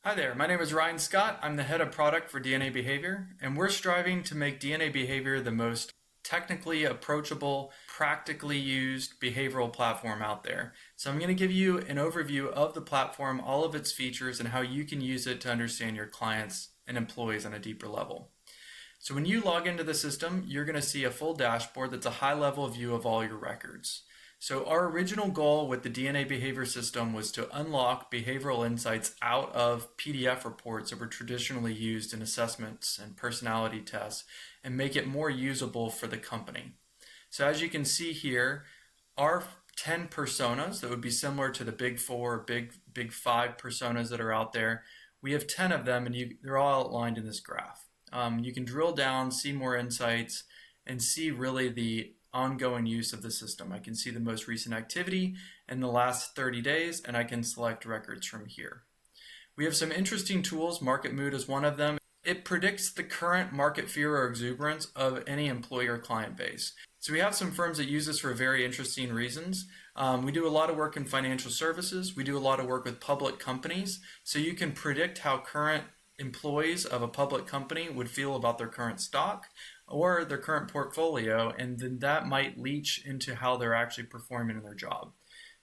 Hi there, my name is Ryan Scott. I'm the head of product for DNA Behavior, and we're striving to make DNA Behavior the most technically approachable, practically used behavioral platform out there. So I'm going to give you an overview of the platform, all of its features, and how you can use it to understand your clients and employees on a deeper level. So when you log into the system, you're going to see a full dashboard that's a high-level view of all your records. So our original goal with the DNA behavior system was to unlock behavioral insights out of PDF reports that were traditionally used in assessments and personality tests and make it more usable for the company. So as you can see here, our 10 personas that would be similar to the big four, big five personas that are out there, we have 10 of them, and they're all outlined in this graph. You can drill down, see more insights, and see really the ongoing use of the system. I can see the most recent activity in the last 30 days, and I can select records from here. We have some interesting tools. Market Mood is one of them. It predicts the current market fear or exuberance of any employee or client base. So we have some firms that use this for very interesting reasons. We do a lot of work in financial services. We do a lot of work with public companies. So you can predict how current employees of a public company would feel about their current stock or their current portfolio, and then that might leach into how they're actually performing in their job.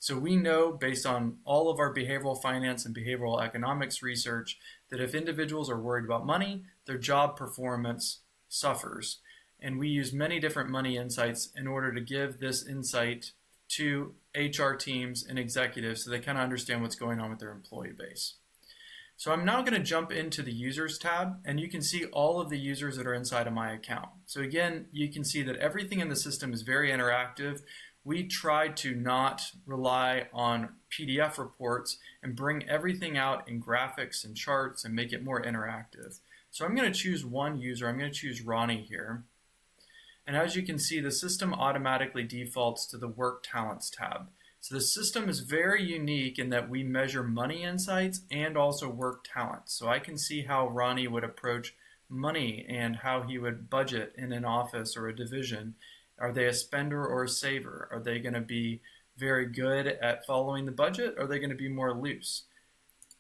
So we know, based on all of our behavioral finance and behavioral economics research, that if individuals are worried about money, their job performance suffers. And we use many different money insights in order to give this insight to HR teams and executives so they kind of understand what's going on with their employee base. So I'm now going to jump into the users tab, and you can see all of the users that are inside of my account. So again, you can see that everything in the system is very interactive. We try to not rely on PDF reports and bring everything out in graphics and charts and make it more interactive. So I'm going to choose one user. I'm going to choose Ronnie here. And as you can see, the system automatically defaults to the Work Talents tab. So the system is very unique in that we measure money insights and also work talent. So I can see how Ronnie would approach money and how he would budget in an office or a division. Are they a spender or a saver? Are they going to be very good at following the budget? Or are they going to be more loose?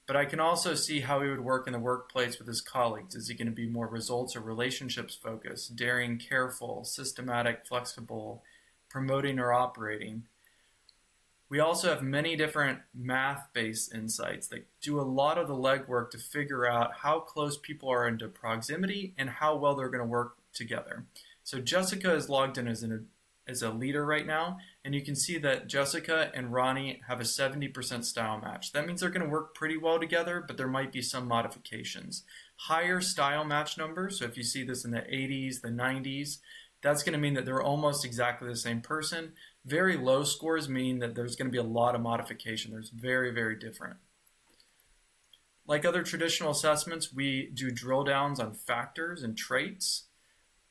But I can also see how he would work in the workplace with his colleagues. Is he going to be more results or relationships focused, daring, careful, systematic, flexible, promoting or operating? We also have many different math-based insights that do a lot of the legwork to figure out how close people are into proximity and how well they're going to work together. So Jessica is logged in as a leader right now, and you can see that Jessica and Ronnie have a 70% style match. That means they're going to work pretty well together, but there might be some modifications. Higher style match numbers, so if you see this in the 80s, the 90s, that's going to mean that they're almost exactly the same person. Very low scores mean that there's going to be a lot of modification. There's very, very different. Like other traditional assessments, we do drill downs on factors and traits,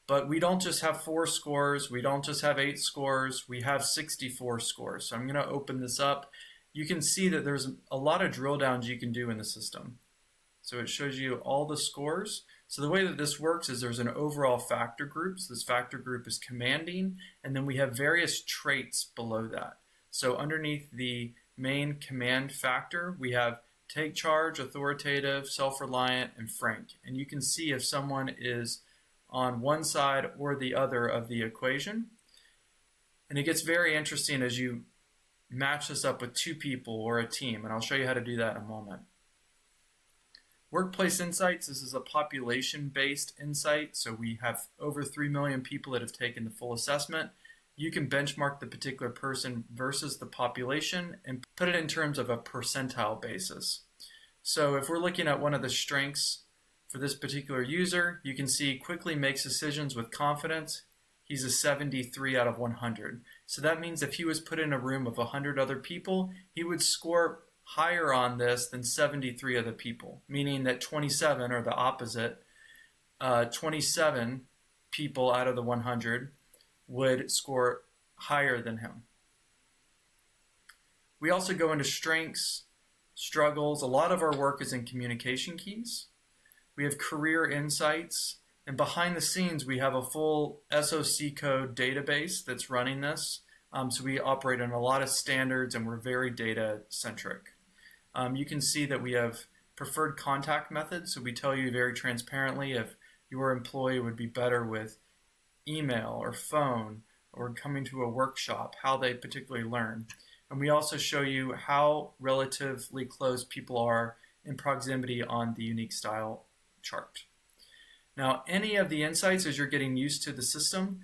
but we don't just have 4 scores. We don't just have 8 scores. We have 64 scores. So I'm going to open this up. You can see that there's a lot of drill downs you can do in the system. So it shows you all the scores. So the way that this works is there's an overall factor group. So this factor group is commanding, and then we have various traits below that. So underneath the main command factor, we have take charge, authoritative, self-reliant, and frank. And you can see if someone is on one side or the other of the equation. And it gets very interesting as you match this up with 2 people or a team, and I'll show you how to do that in a moment. Workplace Insights, this is a population-based insight, so we have over 3 million people that have taken the full assessment. You can benchmark the particular person versus the population and put it in terms of a percentile basis. So if we're looking at one of the strengths for this particular user, you can see quickly makes decisions with confidence. He's a 73 out of 100. So that means if he was put in a room of 100 other people, he would score higher on this than 73 other people, meaning that 27, or the opposite, 27 people out of the 100 would score higher than him. We also go into strengths, struggles. A lot of our work is in communication keys. We have career insights, and behind the scenes we have a full SOC code database that's running this. So we operate on a lot of standards, and we're very data centric. You can see that we have preferred contact methods. So we tell you very transparently if your employee would be better with email or phone or coming to a workshop, how they particularly learn. And we also show you how relatively close people are in proximity on the unique style chart. Now, any of the insights as you're getting used to the system,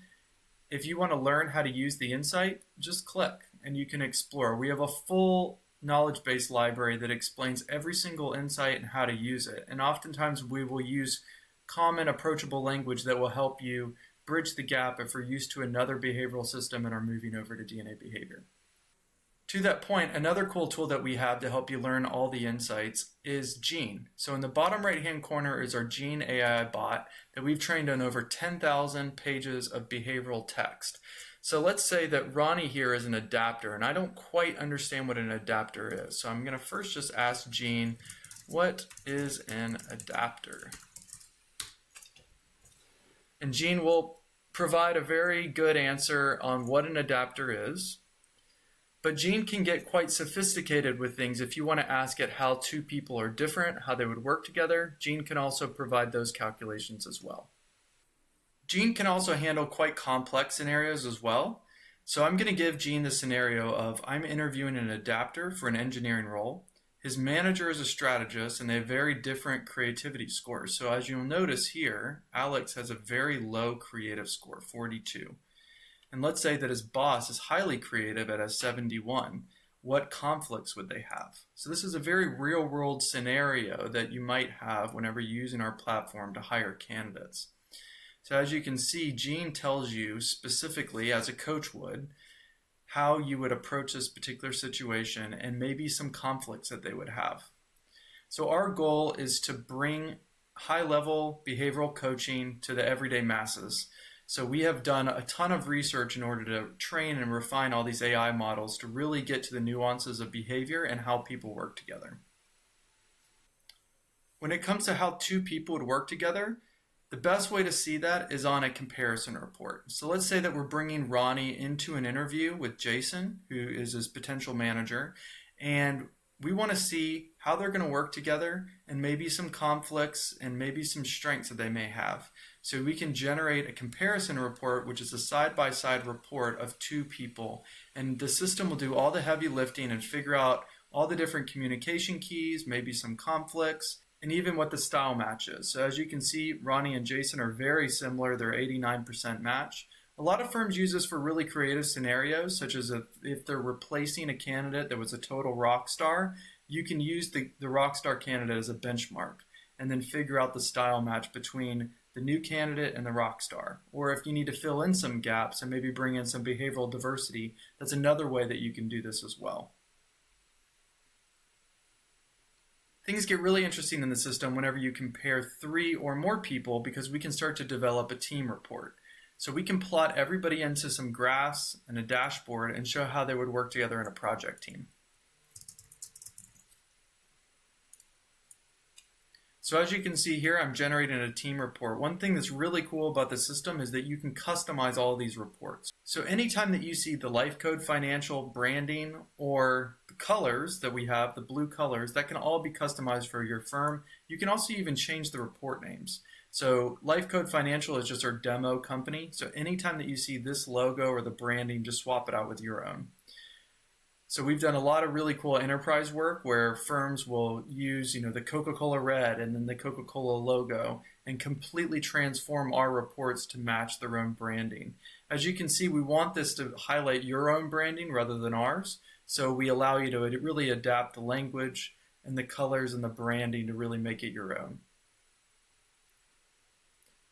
if you want to learn how to use the insight, just click and you can explore. We have a full knowledge base library that explains every single insight and how to use it. And oftentimes we will use common approachable language that will help you bridge the gap if we're used to another behavioral system and are moving over to DNA behavior. To that point, another cool tool that we have to help you learn all the insights is Gene. So in the bottom right-hand corner is our Gene AI bot that we've trained on over 10,000 pages of behavioral text. So let's say that Ronnie here is an adapter, and I don't quite understand what an adapter is. So I'm going to first just ask Gene, what is an adapter? And Gene will provide a very good answer on what an adapter is. But Gene can get quite sophisticated with things. If you want to ask it how two people are different, how they would work together, Gene can also provide those calculations as well. Gene can also handle quite complex scenarios as well. So I'm going to give Gene the scenario of I'm interviewing an adapter for an engineering role. His manager is a strategist, and they have very different creativity scores. So as you'll notice here, Alex has a very low creative score, 42. And let's say that his boss is highly creative at a 71. What conflicts would they have? So this is a very real-world scenario that you might have whenever you're using our platform to hire candidates. So as you can see, Gene tells you specifically, as a coach would, how you would approach this particular situation and maybe some conflicts that they would have. So our goal is to bring high-level behavioral coaching to the everyday masses. So we have done a ton of research in order to train and refine all these AI models to really get to the nuances of behavior and how people work together. When it comes to how two people would work together, the best way to see that is on a comparison report. So let's say that we're bringing Ronnie into an interview with Jason, who is his potential manager, and we want to see how they're going to work together and maybe some conflicts and maybe some strengths that they may have. So we can generate a comparison report, which is a side-by-side report of two people. And the system will do all the heavy lifting and figure out all the different communication keys, maybe some conflicts, and even what the style match is. So as you can see, Ronnie and Jason are very similar. They're 89% match. A lot of firms use this for really creative scenarios, such as if they're replacing a candidate that was a total rock star, you can use the rock star candidate as a benchmark and then figure out the style match between the new candidate and the rock star. Or if you need to fill in some gaps and maybe bring in some behavioral diversity, that's another way that you can do this as well. Things get really interesting in the system whenever you compare 3 or more people because we can start to develop a team report. So we can plot everybody into some graphs and a dashboard and show how they would work together in a project team. So as you can see here, I'm generating a team report. One thing that's really cool about the system is that you can customize all these reports. So anytime that you see the life code, financial, branding, or the colors that we have, the blue colors, that can all be customized for your firm. You can also even change the report names. So Life Code Financial is just our demo company. So anytime that you see this logo or the branding, just swap it out with your own. So we've done a lot of really cool enterprise work where firms will use, the Coca-Cola red and then the Coca-Cola logo and completely transform our reports to match their own branding. As you can see, we want this to highlight your own branding rather than ours. So we allow you to really adapt the language and the colors and the branding to really make it your own.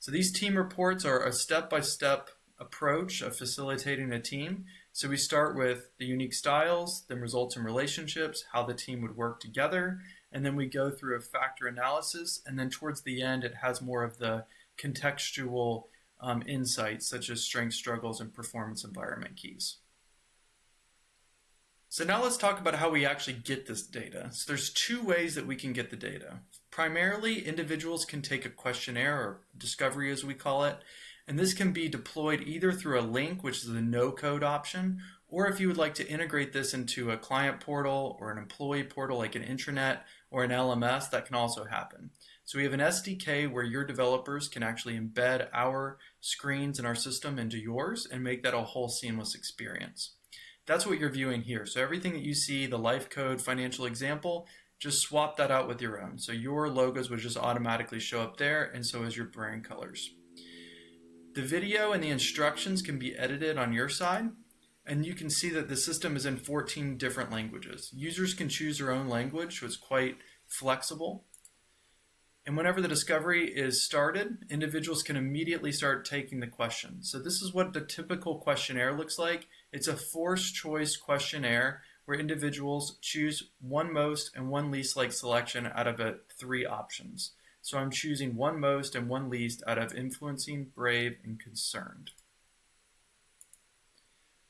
So these team reports are a step-by-step approach of facilitating a team. So we start with the unique styles, then results in relationships, how the team would work together, and then we go through a factor analysis, and then towards the end it has more of the contextual insights such as strengths, struggles, and performance environment keys. So now let's talk about how we actually get this data. So there's 2 ways that we can get the data. Primarily, individuals can take a questionnaire, or discovery as we call it, and this can be deployed either through a link, which is the no-code option, or if you would like to integrate this into a client portal or an employee portal like an intranet or an LMS, that can also happen. So we have an SDK where your developers can actually embed our screens and our system into yours and make that a whole seamless experience. That's what you're viewing here. So everything that you see, the life code financial example, just swap that out with your own. So your logos would just automatically show up there, and so is your brand colors. The video and the instructions can be edited on your side, and you can see that the system is in 14 different languages. Users can choose their own language, so it's quite flexible. And whenever the discovery is started, individuals can immediately start taking the question. So this is what the typical questionnaire looks like. It's a forced choice questionnaire where individuals choose one most and one least like selection out of 3 options. So I'm choosing one most and one least out of influencing, brave, and concerned.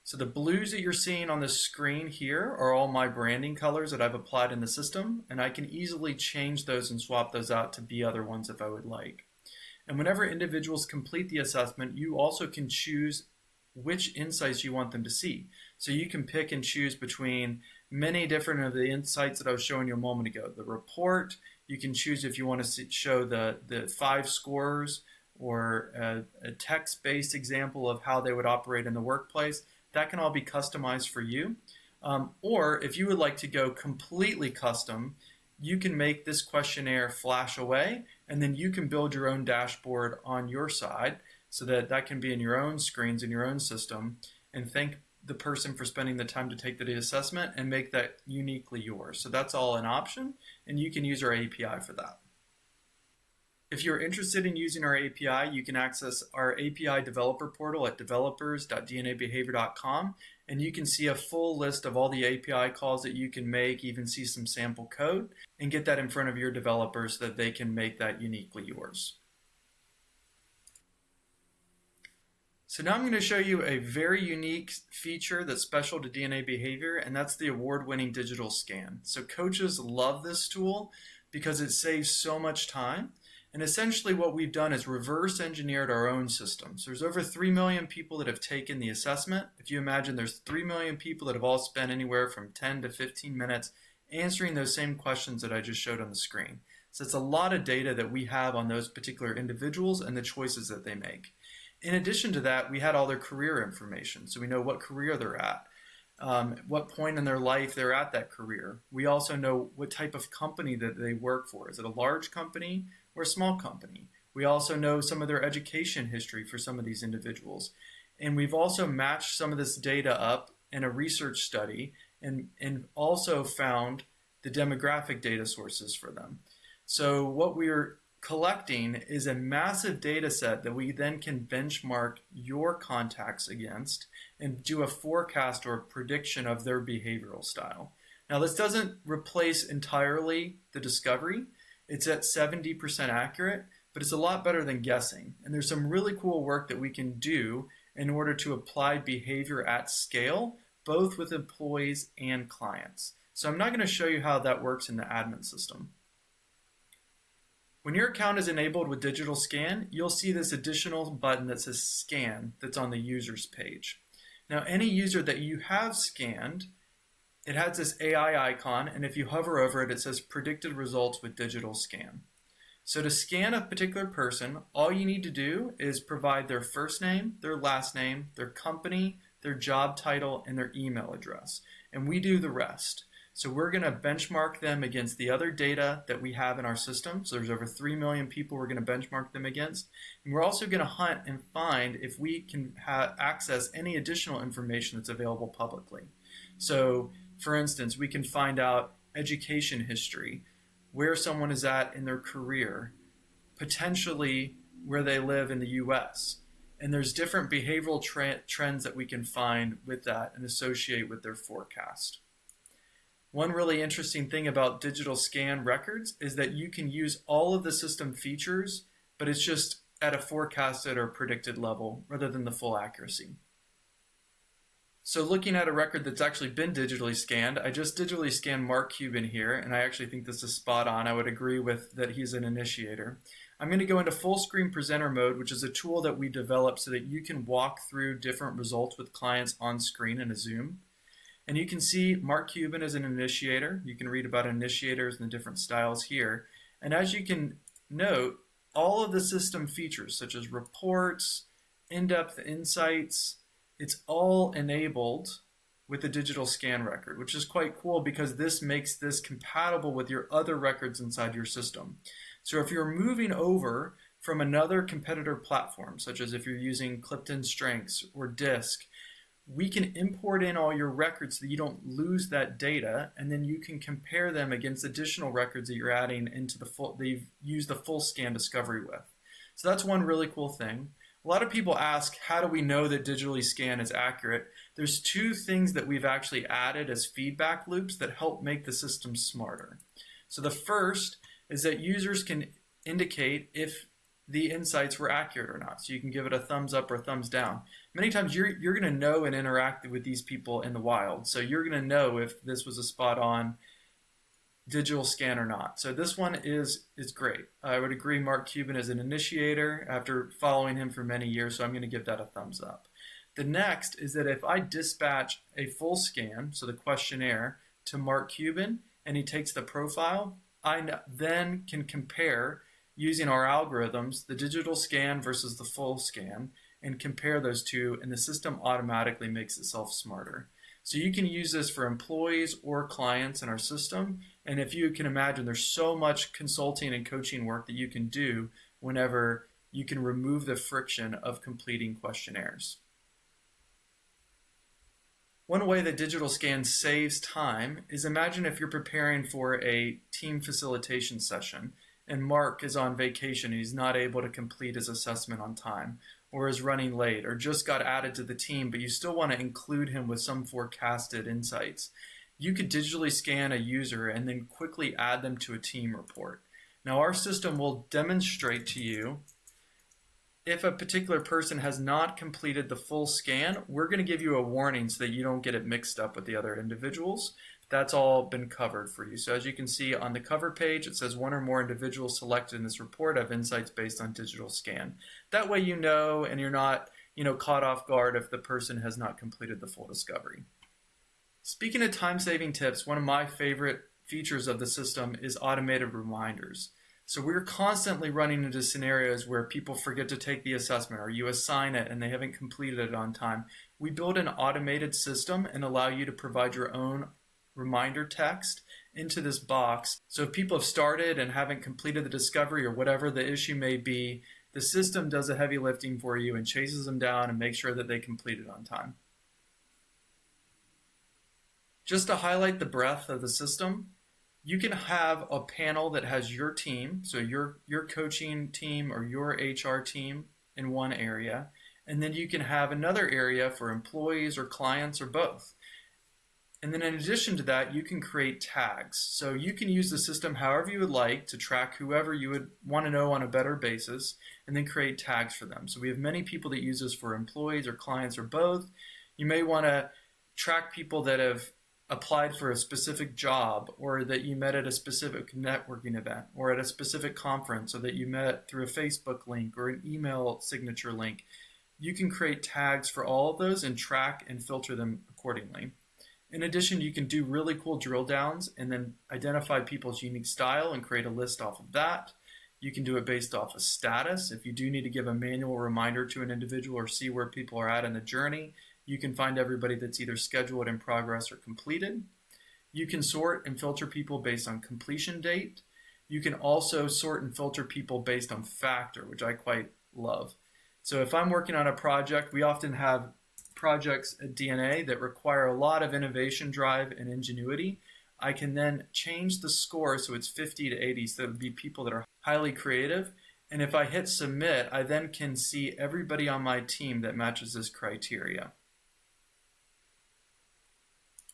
So the blues that you're seeing on the screen here are all my branding colors that I've applied in the system, and I can easily change those and swap those out to be other ones if I would like. And whenever individuals complete the assessment, you also can choose which insights you want them to see. So you can pick and choose between many different of the insights that I was showing you a moment ago. The report, you can choose if you want to show the 5 scores or a text-based example of how they would operate in the workplace. That can all be customized for you. Or if you would like to go completely custom, you can make this questionnaire flash away, and then you can build your own dashboard on your side so that that can be in your own screens in your own system, and thank the person for spending the time to take the assessment and make that uniquely yours. So that's all an option, and you can use our API for that. If you're interested in using our API, you can access our API developer portal at developers.dnabehavior.com, and you can see a full list of all the API calls that you can make, even see some sample code, and get that in front of your developers so that they can make that uniquely yours. So now I'm going to show you a very unique feature that's special to DNA Behavior, and that's the award-winning digital scan. So coaches love this tool because it saves so much time. And essentially what we've done is reverse engineered our own system. So there's over 3 million people that have taken the assessment. If you imagine there's 3 million people that have all spent anywhere from 10 to 15 minutes answering those same questions that I just showed on the screen. So it's a lot of data that we have on those particular individuals and the choices that they make. In addition to that, we had all their career information. So we know what career they're at, what point in their life they're at that career. We also know what type of company that they work for. Is it a large company or a small company? We also know some of their education history for some of these individuals. And we've also matched some of this data up in a research study and also found the demographic data sources for them. So what we're collecting is a massive data set that we then can benchmark your contacts against and do a forecast or a prediction of their behavioral style. Now, this doesn't replace entirely the discovery. It's at 70% accurate, but it's a lot better than guessing. And there's some really cool work that we can do in order to apply behavior at scale, both with employees and clients. So I'm not going to show you how that works in the admin system. When your account is enabled with Digital Scan, you'll see this additional button that says Scan that's on the users page. Now, any user that you have scanned, it has this AI icon, and if you hover over it, it says Predicted Results with Digital Scan. So to scan a particular person, all you need to do is provide their first name, their last name, their company, their job title, and their email address. And we do the rest. So we're going to benchmark them against the other data that we have in our system. So there's over 3 million people we're going to benchmark them against. And we're also going to hunt and find if we can access any additional information that's available publicly. So for instance, we can find out education history, where someone is at in their career, potentially where they live in the US. And there's different behavioral trends that we can find with that and associate with their forecast. One really interesting thing about digital scan records is that you can use all of the system features, but it's just at a forecasted or predicted level rather than the full accuracy. So looking at a record that's actually been digitally scanned, I just digitally scanned Mark Cuban here, and I actually think this is spot on. I would agree with that he's an initiator. I'm going to go into full screen presenter mode, which is a tool that we developed so that you can walk through different results with clients on screen in a Zoom. And you can see Mark Cuban is an initiator. You can read about initiators and the different styles here. And as you can note, all of the system features, such as reports, in-depth insights, it's all enabled with the digital scan record, which is quite cool because this makes this compatible with your other records inside your system. So if you're moving over from another competitor platform, such as if you're using Clifton Strengths or Disk, we can import in all your records so that you don't lose that data, and then you can compare them against additional records that you're adding into that you've used the full scan discovery with. So that's one really cool thing. A lot of people ask, how do we know that digitally scan is accurate? There's two things that we've actually added as feedback loops that help make the system smarter. So the first is that users can indicate if the insights were accurate or not. So you can give it a thumbs up or a thumbs down. Many times you're going to know and interact with these people in the wild. So you're going to know if this was a spot on digital scan or not. So this one is great. I would agree Mark Cuban is an initiator after following him for many years, so I'm going to give that a thumbs up. The next is that if I dispatch a full scan, so the questionnaire, to Mark Cuban, and he takes the profile, I then can compare using our algorithms the digital scan versus the full scan and compare those two, and the system automatically makes itself smarter. So you can use this for employees or clients in our system. And if you can imagine, there's so much consulting and coaching work that you can do whenever you can remove the friction of completing questionnaires. One way that digital scan saves time is, imagine if you're preparing for a team facilitation session and Mark is on vacation and he's not able to complete his assessment on time, or is running late, or just got added to the team, but you still want to include him with some forecasted insights. You could digitally scan a user and then quickly add them to a team report. Now our system will demonstrate to you if a particular person has not completed the full scan. We're going to give you a warning so that you don't get it mixed up with the other individuals. That's all been covered for you. So as you can see on the cover page, it says one or more individuals selected in this report have insights based on digital scan. That way you know, and you're not caught off guard if the person has not completed the full discovery. Speaking of time-saving tips, one of my favorite features of the system is automated reminders. So we're constantly running into scenarios where people forget to take the assessment, or you assign it and they haven't completed it on time. We build an automated system and allow you to provide your own reminder text into this box. So if people have started and haven't completed the discovery or whatever the issue may be, the system does the heavy lifting for you and chases them down and makes sure that they complete it on time. Just to highlight the breadth of the system, you can have a panel that has your team, so your coaching team or your HR team in one area, and then you can have another area for employees or clients or both. And then in addition to that, you can create tags. So you can use the system however you would like to track whoever you would want to know on a better basis, and then create tags for them. So we have many people that use this for employees or clients or both. You may want to track people that have applied for a specific job, or that you met at a specific networking event, or at a specific conference, or that you met through a Facebook link or an email signature link. You can create tags for all of those and track and filter them accordingly. In addition, you can do really cool drill downs and then identify people's unique style and create a list off of that. You can do it based off of status. If you do need to give a manual reminder to an individual or see where people are at in the journey, you can find everybody that's either scheduled, in progress, or completed. You can sort and filter people based on completion date. You can also sort and filter people based on factor, which I quite love. So if I'm working on a project, we often have projects at DNA that require a lot of innovation drive and ingenuity. I can then change the score so it's 50 to 80, so it would be people that are highly creative. And if I hit submit, I then can see everybody on my team that matches this criteria.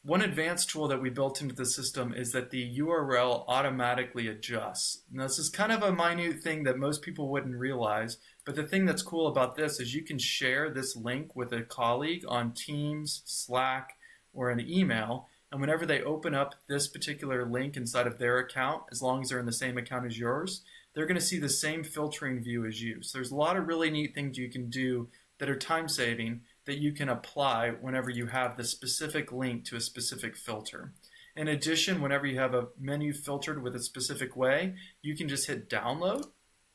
One advanced tool that we built into the system is that the URL automatically adjusts. Now, this is kind of a minute thing that most people wouldn't realize, but the thing that's cool about this is you can share this link with a colleague on Teams, Slack, or an email. And whenever they open up this particular link inside of their account, as long as they're in the same account as yours, they're going to see the same filtering view as you. So there's a lot of really neat things you can do that are time saving that you can apply whenever you have the specific link to a specific filter. In addition, whenever you have a menu filtered with a specific way, you can just hit download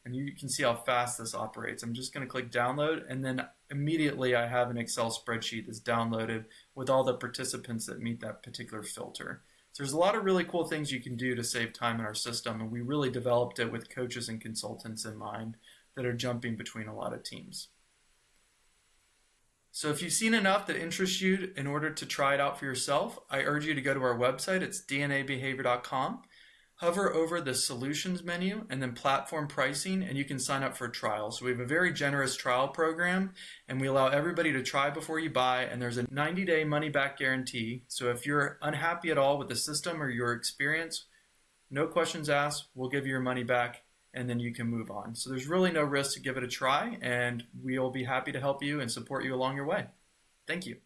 and you can see how fast this operates. I'm just going to click download, and then immediately I have an Excel spreadsheet that's downloaded with all the participants that meet that particular filter. So there's a lot of really cool things you can do to save time in our system, and we really developed it with coaches and consultants in mind that are jumping between a lot of teams. So if you've seen enough that interests you in order to try it out for yourself, I urge you to go to our website. It's dnabehavior.com. Hover over the solutions menu and then platform pricing, and you can sign up for a trial. So we have a very generous trial program, and we allow everybody to try before you buy, and there's a 90-day money-back guarantee. So if you're unhappy at all with the system or your experience, no questions asked, we'll give you your money back, and then you can move on. So there's really no risk to give it a try, and we'll be happy to help you and support you along your way. Thank you.